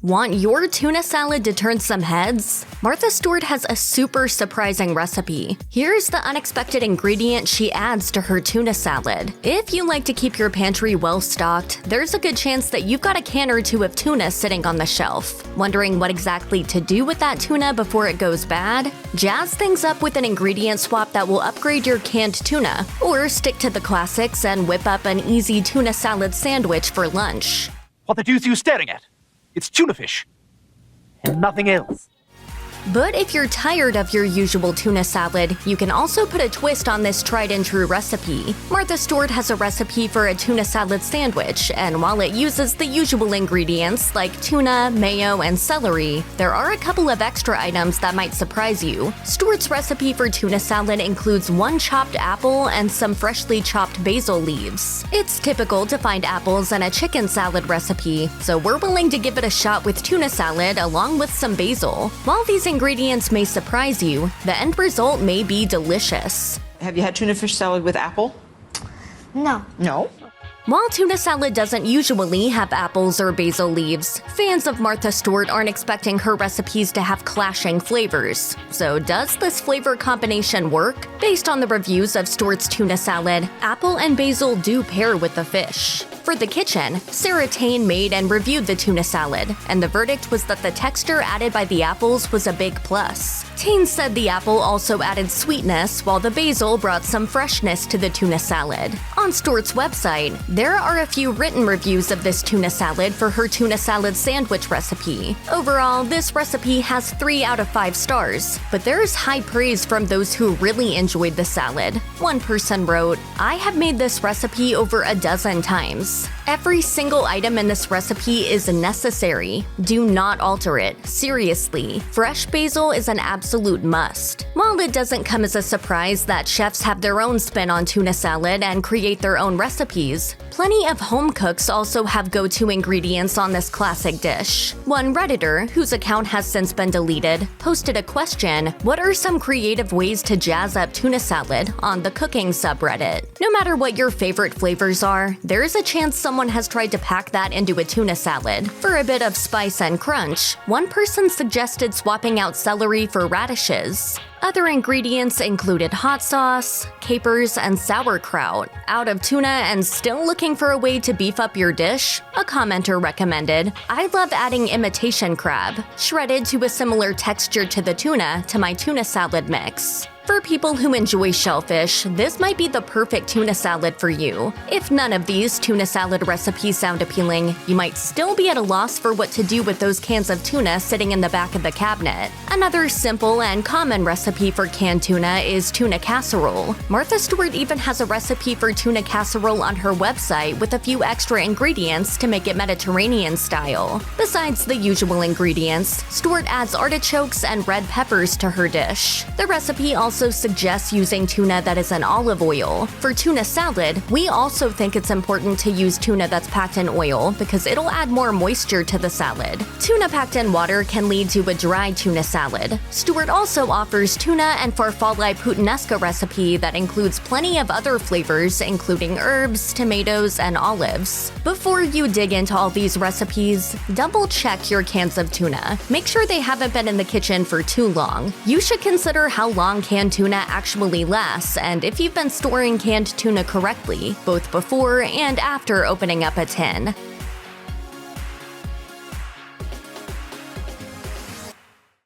Want your tuna salad to turn some heads? Martha Stewart has a super surprising recipe. Here's the unexpected ingredient she adds to her tuna salad. If you like to keep your pantry well stocked, there's a good chance that you've got a can or two of tuna sitting on the shelf. Wondering what exactly to do with that tuna before it goes bad? Jazz things up with an ingredient swap that will upgrade your canned tuna, or stick to the classics and whip up an easy tuna salad sandwich for lunch. What the deuce are you staring at? It's tuna fish. And nothing else. But if you're tired of your usual tuna salad, you can also put a twist on this tried-and-true recipe. Martha Stewart has a recipe for a tuna salad sandwich, and while it uses the usual ingredients like tuna, mayo, and celery, there are a couple of extra items that might surprise you. Stewart's recipe for tuna salad includes 1 chopped apple and some freshly chopped basil leaves. It's typical to find apples in a chicken salad recipe, so we're willing to give it a shot with tuna salad along with some basil. While these ingredients may surprise you, the end result may be delicious. Have you had tuna fish salad with apple? No. No? While tuna salad doesn't usually have apples or basil leaves, fans of Martha Stewart aren't expecting her recipes to have clashing flavors. So does this flavor combination work? Based on the reviews of Stewart's tuna salad, apple and basil do pair with the fish. For The Kitchen, Sarah Tain made and reviewed the tuna salad, and the verdict was that the texture added by the apples was a big plus. Tain said the apple also added sweetness, while the basil brought some freshness to the tuna salad. On Stewart's website, there are a few written reviews of this tuna salad for her tuna salad sandwich recipe. Overall, this recipe has 3 out of 5 stars, but there's high praise from those who really enjoyed the salad. One person wrote, "I have made this recipe over a dozen times. Every single item in this recipe is necessary. Do not alter it. Seriously. Fresh basil is an absolute must." While it doesn't come as a surprise that chefs have their own spin on tuna salad and create their own recipes, plenty of home cooks also have go-to ingredients on this classic dish. One Redditor, whose account has since been deleted, posted a question, "What are some creative ways to jazz up tuna salad?" on the cooking subreddit. No matter what your favorite flavors are, there's a chance someone has tried to pack that into a tuna salad. For a bit of spice and crunch, one person suggested swapping out celery for radishes. Other ingredients included hot sauce, capers, and sauerkraut. Out of tuna and still looking for a way to beef up your dish? A commenter recommended, "I love adding imitation crab, shredded to a similar texture to the tuna, to my tuna salad mix." For people who enjoy shellfish, this might be the perfect tuna salad for you. If none of these tuna salad recipes sound appealing, you might still be at a loss for what to do with those cans of tuna sitting in the back of the cabinet. Another simple and common recipe for canned tuna is tuna casserole. Martha Stewart even has a recipe for tuna casserole on her website with a few extra ingredients to make it Mediterranean style. Besides the usual ingredients, Stewart adds artichokes and red peppers to her dish. The recipe also suggests using tuna that is in olive oil. For tuna salad, we also think it's important to use tuna that's packed in oil because it'll add more moisture to the salad. Tuna packed in water can lead to a dry tuna salad. Stewart also offers tuna and farfalle puttanesca recipe that includes plenty of other flavors, including herbs, tomatoes, and olives. Before you dig into all these recipes, double check your cans of tuna. Make sure they haven't been in the kitchen for too long. You should consider how long canned tuna actually lasts and if you've been storing canned tuna correctly, both before and after opening up a tin.